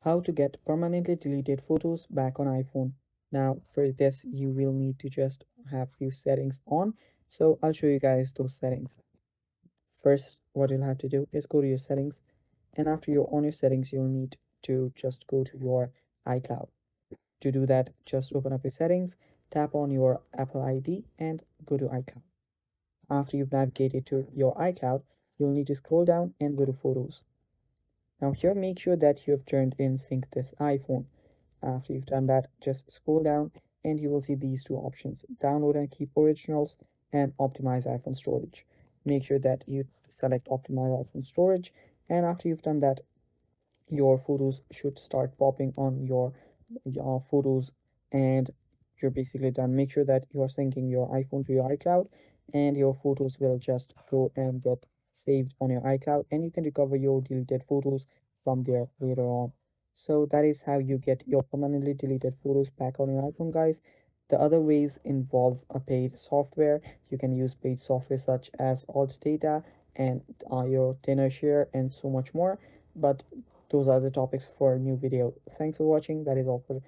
How to get permanently deleted photos back on iPhone. Now for this you will need to just have few settings on, so I'll show you guys those settings. First, what you'll have to do is go to your settings, and after you're on your settings you'll need to just go to your iCloud. To do that, just open up your settings, tap on your Apple ID and go to iCloud. After you've navigated to your iCloud, you'll need to scroll down and go to Photos. Now here, make sure that you have turned in Sync This iPhone. After you've done that, just scroll down and you will see these two options: download and keep originals and optimize iPhone storage. Make sure that you select optimize iPhone storage, and after you've done that, your photos should start popping on your photos, and you're basically done. Make sure that you are syncing your iPhone to your iCloud, and your photos will just go and get saved on your iCloud, and you can recover your deleted photos from there later on. So that is how you get your permanently deleted photos back on your iPhone, guys. The other ways involve a paid software. You can use paid software such as alt data and your dinner share and so much more, but those are the topics for a new video. Thanks for watching. That is all for